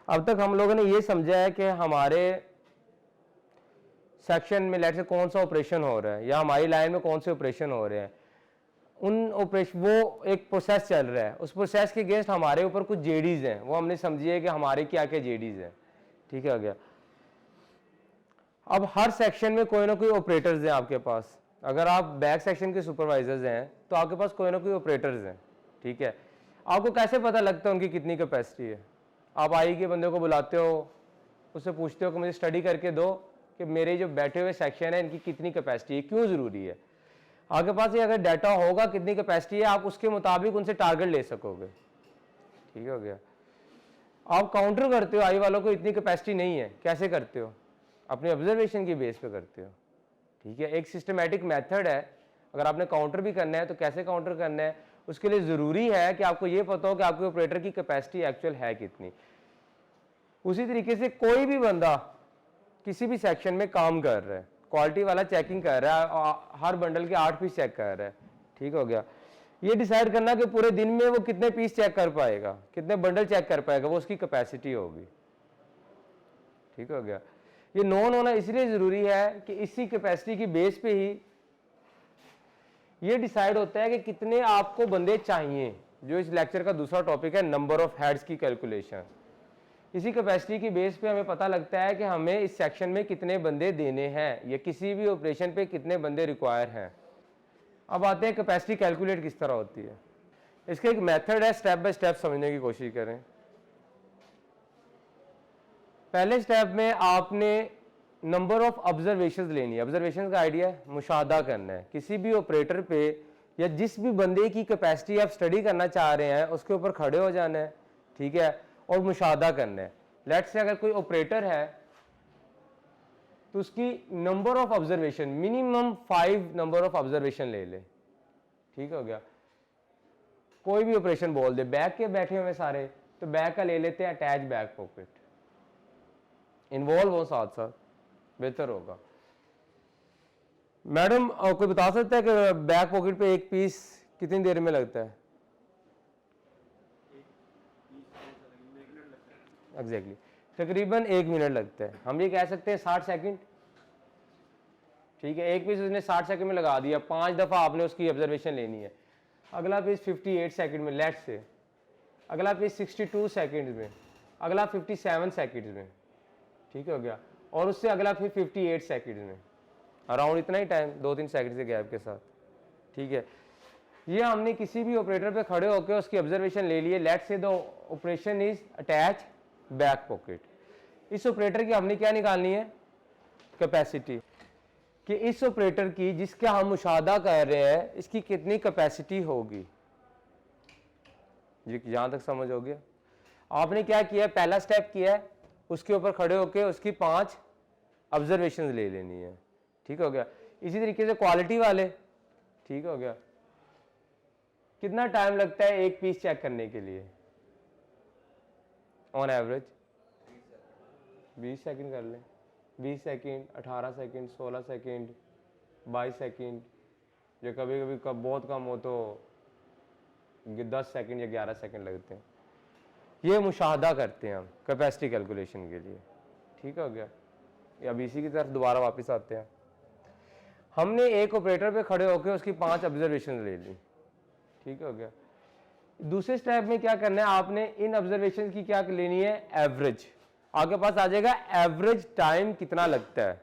अब तक हम लोगों ने ये समझा है कि हमारे सेक्शन में लेट से कौन सा ऑपरेशन हो रहा है या हमारी लाइन में कौन से ऑपरेशन हो रहे हैं, उन ऑपरेशन वो एक प्रोसेस चल रहा है, उस प्रोसेस के अगेंस्ट हमारे ऊपर कुछ जेडीज हैं, वो हमने समझिए कि हमारे क्या क्या जेडीज हैं। ठीक है, हो गया। अब हर सेक्शन में कोई ना कोई ऑपरेटर्स हैं आपके पास। अगर आप बैक सेक्शन के सुपरवाइजर्स हैं तो आपके पास कोई ना कोई ऑपरेटर्स हैं। ठीक है, आपको कैसे पता लगता है उनकी कितनी कैपेसिटी है? आप आई के बंदे को बुलाते हो, उससे पूछते हो कि मुझे स्टडी करके दो कि मेरे जो बैठे हुए सेक्शन है इनकी कितनी कैपेसिटी है, क्यों ज़रूरी है। आपके पास ये अगर डाटा होगा कितनी कैपेसिटी है, आप उसके मुताबिक उनसे टारगेट ले सकोगे। ठीक हो गया। आप काउंटर करते हो आई वालों को इतनी कैपेसिटी नहीं है, कैसे करते हो? अपने ऑब्जर्वेशन की बेस पे करते हो। ठीक है, एक सिस्टमैटिक मेथड है। अगर आपने काउंटर भी करना है तो कैसे काउंटर करना है, उसके लिए ज़रूरी है कि आपको ये पता हो कि आपके ऑपरेटर की कैपेसिटी एक्चुअल है कितनी। उसी तरीके से कोई भी बंदा किसी भी सेक्शन में काम कर रहा है, क्वालिटी वाला चेकिंग कर रहा है, हर बंडल के 8 पीस चेक कर रहा है। ठीक हो गया। ये डिसाइड करना कि पूरे दिन में वो कितने पीस चेक कर पाएगा, कितने बंडल चेक कर पाएगा, वो उसकी कैपेसिटी होगी। ठीक हो गया। ये नोन होना इसलिए ज़रूरी है कि इसी कैपेसिटी की बेस पे ही ये डिसाइड होता है कि कितने आपको बंदे चाहिए। जो इस लेक्चर का दूसरा टॉपिक है, नंबर ऑफ हेड्स की कैलकुलेशन। इसी कैपेसिटी की बेस पे हमें पता लगता है कि हमें इस सेक्शन में कितने बंदे देने हैं या किसी भी ऑपरेशन पे कितने बंदे रिक्वायर हैं। अब आते हैं कैपेसिटी कैलकुलेट किस तरह होती है। इसका एक मेथड है, स्टेप बाय स्टेप समझने की कोशिश करें। पहले स्टेप में आपने नंबर ऑफ ऑब्जर्वेशंस लेनी है। ऑब्जर्वेशंस का आइडिया है मुशाहदा करना है किसी भी ऑपरेटर पे या जिस भी बंदे की कैपेसिटी आप स्टडी करना चाह रहे हैं उसके ऊपर खड़े हो जाना है। ठीक है, और मुशाहदा करना है। लेट्स से अगर कोई ऑपरेटर है तो उसकी number of observation minimum 5 number of observation ले ले। ठीक हो गया। कोई भी ऑपरेशन बोल दे, बैक के बैठे हुए सारे, तो बैक का ले लेते हैं अटैच बैक पॉकेट, इन्वॉल्व हो साथ साथ, बेहतर होगा। मैडम कोई बता सकता है कि बैक पॉकेट पे एक पीस कितनी देर में लगता है? एग्जैक्टली तकरीबन 1 मिनट लगता है। हम ये कह सकते हैं 60 सेकंड। ठीक है, एक पीस उसने 60 सेकंड में लगा दिया, 5 दफ़ा आपने उसकी ऑब्जर्वेशन लेनी है। अगला पीस 58 सेकंड में, लेट से अगला पीस 62 सेकंड में, अगला 57 सेकंड में। ठीक हो गया, और उससे अगला फिर 58 सेकंड में, अराउंड इतना ही टाइम, 2-3 सेकंड के गैप के साथ। ठीक है, ये हमने किसी भी ऑपरेटर पे खड़े होकर उसकी ऑब्जर्वेशन ले लिए। लेट से the operation is attach back pocket. इस ऑपरेटर की हमने क्या निकालनी है? कैपेसिटी, कि इस ऑपरेटर की जिसका हम मुशाहदा कर रहे हैं इसकी कितनी कैपेसिटी होगी। जी यहां तक समझ हो गया? आपने क्या किया, पहला स्टेप किया है, उसके ऊपर खड़े होकर उसकी 5 ऑब्जर्वेशन ले लेनी है। ठीक हो गया। इसी तरीके से क्वालिटी वाले, ठीक हो गया, कितना टाइम लगता है एक पीस चेक करने के लिए? ऑन एवरेज 20 सेकंड कर लें, 20 सेकंड, 18 सेकंड, 16 सेकंड, 22 सेकंड, जो कभी कभी बहुत कम हो तो 10 सेकंड या 11 सेकंड लगते हैं। ये मुशाहदा करते हैं हम कैपेसिटी कैलकुलेशन के लिए। ठीक हो गया। अब इसी की तरफ दोबारा वापस आते हैं। हमने एक ऑपरेटर पे खड़े होकर उसकी 5 ऑब्जर्वेशन ले ली। ठीक हो गया। दूसरे स्टेप में क्या करना है, आपने इन ऑब्जर्वेशन की क्या लेनी है? एवरेज। आपके पास आ जाएगा एवरेज टाइम कितना लगता है।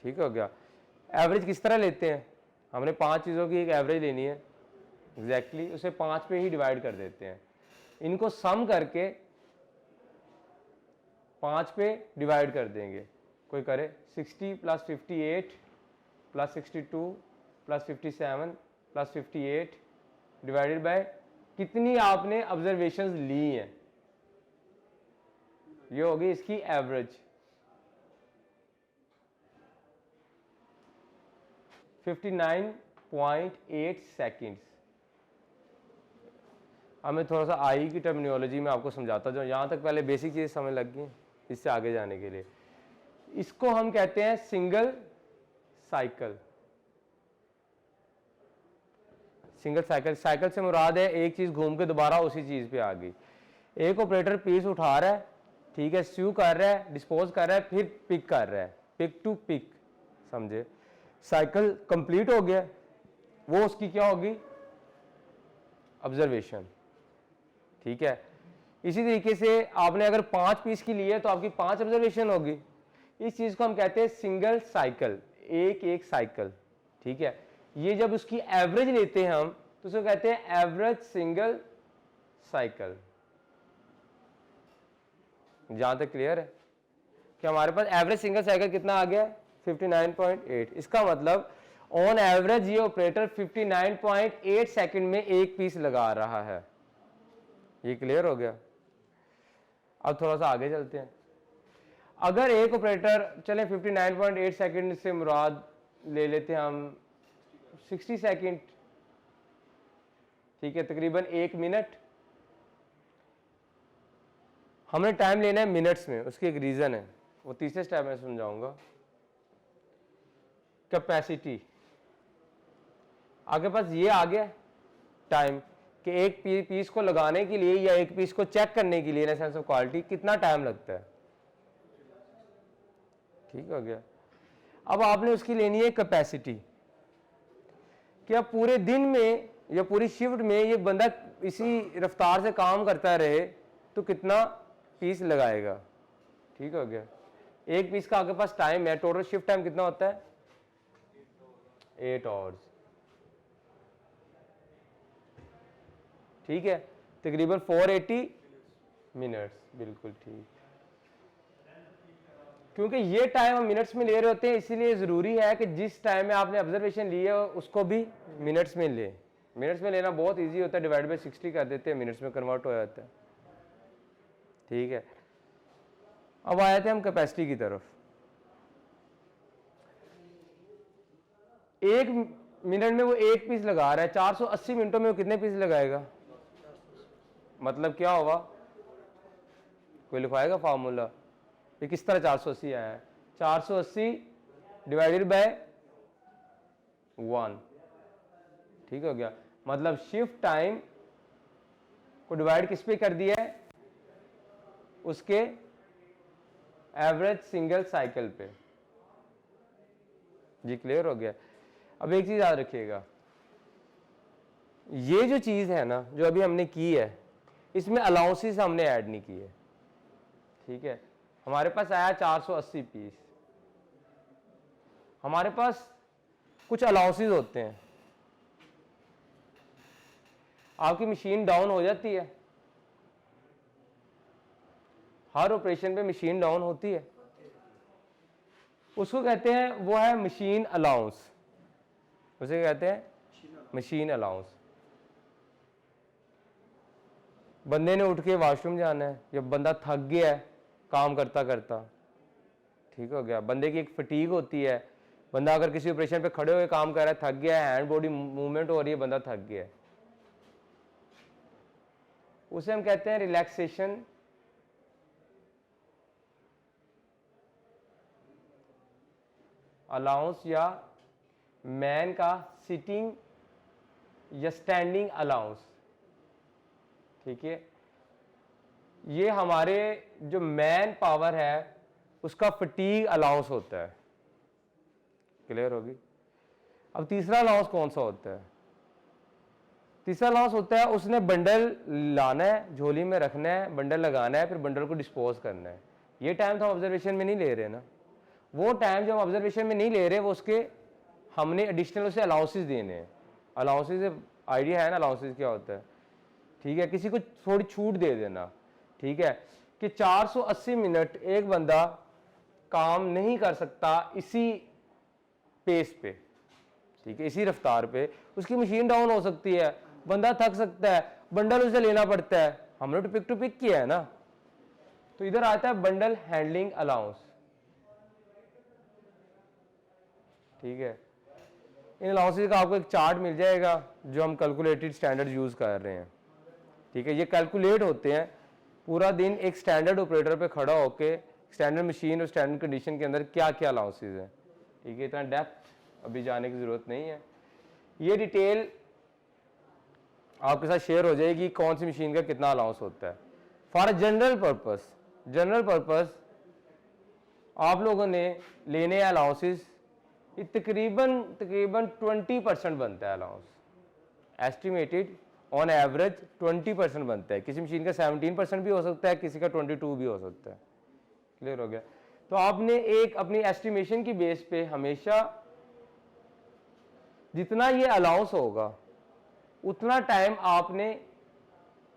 ठीक हो गया। एवरेज किस तरह लेते हैं? हमने 5 चीज़ों की एक एवरेज लेनी है, एग्जैक्टली उसे 5 पे ही डिवाइड कर देते हैं। इनको सम करके 5 पे डिवाइड कर देंगे। कोई करे 60 + 58 + 62 + 57 + 58 डिवाइडेड बाय कितनी आपने ऑब्जर्वेशंस ली हैं, ये होगी इसकी एवरेज। 59.8 सेकेंड्स। अब मैं थोड़ा सा आई की टर्मिनोलॉजी में आपको समझाता जाऊँ, यहाँ तक पहले बेसिक चीज़ समझ लग गई, इससे आगे जाने के लिए इसको हम कहते हैं single cycle. Single cycle, cycle से मुराद है एक चीज़ घूम के दोबारा उसी चीज़ पे आ गई। एक ऑपरेटर पीस उठा रहा है, ठीक है, स्यू कर रहा है, डिस्पोज कर रहा है, फिर पिक कर रहा है, पिक टू पिक, समझे, साइकिल कंप्लीट हो गया, वो उसकी क्या होगी, ऑब्जर्वेशन। ठीक है, इसी तरीके से आपने अगर 5 पीस की ली है तो आपकी 5 ऑब्जर्वेशन होगी। इस चीज को हम कहते हैं सिंगल साइकिल, एक एक साइकिल। ठीक है, ये जब उसकी एवरेज लेते हैं हम तो उसको कहते हैं एवरेज सिंगल साइकिल। जहां तक क्लियर है कि हमारे पास एवरेज सिंगल साइकिल कितना आ गया, 59.8। इसका मतलब ऑन एवरेज ये ऑपरेटर 59.8 सेकंड में एक पीस लगा रहा है। ये क्लियर हो गया। अब थोड़ा सा आगे चलते हैं। अगर एक ऑपरेटर, चले 59.8 सेकंड से मुराद ले लेते हैं हम 60 सेकंड, ठीक है, तकरीबन 1 मिनट। हमने टाइम लेना है मिनट्स में, उसकी एक रीजन है, वो तीसरे स्टेप में समझाऊंगा। कैपेसिटी, आपके पास ये आ गया टाइम कि एक पीस को लगाने के लिए या एक पीस को चेक करने के लिए इन सेंस ऑफ क्वालिटी कितना टाइम लगता है। ठीक हो गया। अब आपने उसकी लेनी है कैपेसिटी, कि अब पूरे दिन में या पूरी शिफ्ट में ये बंदा इसी रफ्तार से काम करता रहे तो कितना पीस लगाएगा। ठीक हो गया। एक पीस का आपके पास टाइम है, टोटल शिफ्ट टाइम कितना होता है, 8 आवर्स। ठीक है, तकरीबन 480 मिनट्स, बिल्कुल ठीक। क्योंकि ये टाइम हम मिनट्स में ले रहे होते हैं, इसीलिए ज़रूरी है कि जिस टाइम में आपने ऑब्जर्वेशन ली है उसको भी मिनट्स में ले। मिनट्स में लेना बहुत इजी होता है, डिवाइड बाई 60 कर देते हैं, मिनट्स में कन्वर्ट हो जाता है। ठीक है, अब आए थे हम कैपेसिटी की तरफ। एक मिनट में वो एक पीस लगा रहा है, 480 मिनटों में वो कितने पीस लगाएगा, मतलब क्या होगा, कोई लिखवाएगा फार्मूला, ये किस तरह 480 आया है, 480 डिवाइडेड बाय 1। ठीक हो गया, मतलब शिफ्ट टाइम को डिवाइड किस पे कर दिया है, उसके एवरेज सिंगल साइकिल पे। जी क्लियर हो गया। अब एक चीज याद रखिएगा, ये जो चीज है ना जो अभी हमने की है, इसमें अलाउंसेस हमने ऐड नहीं की है। ठीक है, हमारे पास आया 480 पीस, हमारे पास कुछ अलाउंसेस होते हैं। आपकी मशीन डाउन हो जाती है, हर ऑपरेशन पे मशीन डाउन होती है, उसको कहते हैं, वो है मशीन अलाउंस। उसे कहते हैं मशीन अलाउंस। बंदे ने उठ के वॉशरूम जाना है, या बंदा थक गया है काम करता करता, ठीक हो गया, बंदे की एक फटीग होती है, बंदा अगर किसी ऑपरेशन पे खड़े हुए काम कर रहा है, थक गया है, हैंड बॉडी मूवमेंट हो रही है, बंदा थक गया है, उसे हम कहते हैं रिलैक्सेशन अलाउंस, या मैन का सिटिंग या स्टैंडिंग अलाउंस। ठीक है, ये हमारे जो मैन पावर है उसका फटीग अलाउंस होता है। क्लियर होगी। अब तीसरा अलाउंस कौन सा होता है, तीसरा अलाउंस होता है उसने बंडल लाना है, झोली में रखना है, बंडल लगाना है, फिर बंडल को डिस्पोज करना है। ये टाइम तो हम ऑब्जर्वेशन में नहीं ले रहे ना, वो टाइम जो हम ऑब्जर्वेशन में नहीं ले रहे वो उसके हमने एडिशनल उसे अलाउंसेस देने हैं। अलाउंसेस आइडिया है ना अलाउंसेस क्या होता है। ठीक है, किसी को थोड़ी छूट दे देना। ठीक है, कि 480 मिनट एक बंदा काम नहीं कर सकता इसी पेस पे, ठीक है, इसी रफ्तार पे, उसकी मशीन डाउन हो सकती है, बंदा थक सकता है, बंडल उसे लेना पड़ता है, हमने तो पिक टू पिक किया है ना, तो इधर आता है बंडल हैंडलिंग अलाउंस। ठीक है, इन अलाउंसेस का आपको एक चार्ट मिल जाएगा जो हम कैलकुलेटेड स्टैंडर्ड यूज कर रहे हैं। ठीक है, ये कैलकुलेट होते हैं पूरा दिन एक स्टैंडर्ड ऑपरेटर पे खड़ा होके, स्टैंडर्ड मशीन और स्टैंडर्ड कंडीशन के अंदर क्या क्या अलाउंसेस हैं। ठीक है, इतना डेप्थ अभी जाने की ज़रूरत नहीं है, ये डिटेल आपके साथ शेयर हो जाएगी कौन सी मशीन का कितना अलाउंस होता है। फॉर जनरल पर्पस आप लोगों ने लेने अलाउंसेस तकरीबन 20% बनता है अलाउंस, एस्टिमेटेड ऑन एवरेज 20% बनता है। किसी मशीन का 17% भी हो सकता है, किसी का 22 भी हो सकता है। क्लियर हो गया? तो आपने एक अपनी एस्टिमेशन की बेस पे हमेशा जितना ये अलाउंस होगा उतना टाइम आपने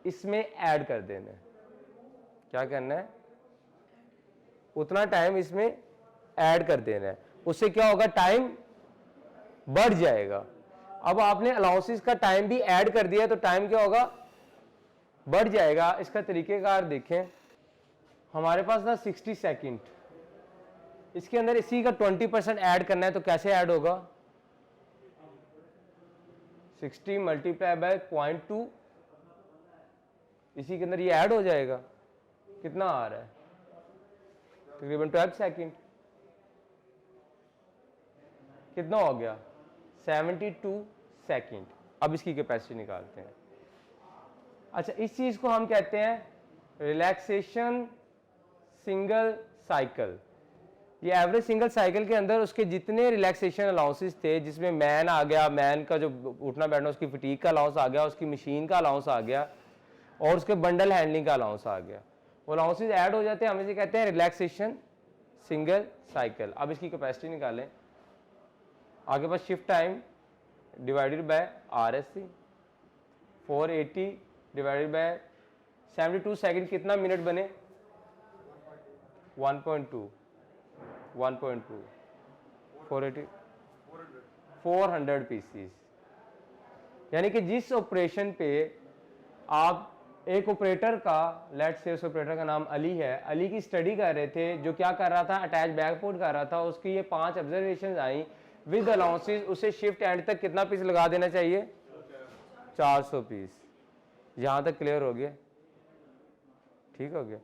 इसमें ऐड कर देना है। क्या करना है? उतना टाइम इसमें ऐड कर देना है। उससे क्या होगा? टाइम बढ़ जाएगा। अब आपने अलाउंसेस का टाइम भी ऐड कर दिया तो टाइम क्या होगा? बढ़ जाएगा। इसका तरीकेकार देखें, हमारे पास था 60 सेकंड, इसके अंदर इसी का 20% ऐड करना है तो कैसे ऐड होगा? 60 मल्टीप्लाई बाय 0.2, इसी के अंदर ये ऐड हो जाएगा। कितना आ रहा है? तकरीबन 12 सेकंड। कितना हो गया? 72 सेकंड। अब इसकी कैपेसिटी निकालते हैं। अच्छा, इस चीज को हम कहते हैं रिलैक्सेशन सिंगल साइकिल। ये एवरेज सिंगल साइकिल के अंदर उसके जितने रिलैक्सेशन अलाउंसेस थे, जिसमें मैन आ गया, मैन का जो उठना बैठना उसकी फटीक का अलाउंस आ गया, उसकी मशीन का अलाउंस आ गया और उसके बंडल हैंडलिंग का अलाउंस आ गया, वो अलाउंसेस ऐड हो जाते हैं, हम इसे कहते हैं रिलैक्सेशन सिंगल साइकिल। अब इसकी कैपेसिटी निकालें। आपके पास shift time divided by RSC 480 divided by 72 second, कितना मिनट बने? 1.2 400 पीसीस। यानी कि जिस ऑपरेशन पे आप एक ऑपरेटर का, लेट्स से उस ऑपरेटर का नाम अली है, अली की स्टडी कर रहे थे, जो क्या कर रहा था? अटैच बैकपोर्ट कर रहा था। उसकी ये 5 ऑब्जर्वेशन आई विद अलाउंसेस, उसे शिफ्ट एंड तक कितना पीस लगा देना चाहिए? 400 पीस। यहां तक क्लियर हो गया? ठीक हो गया?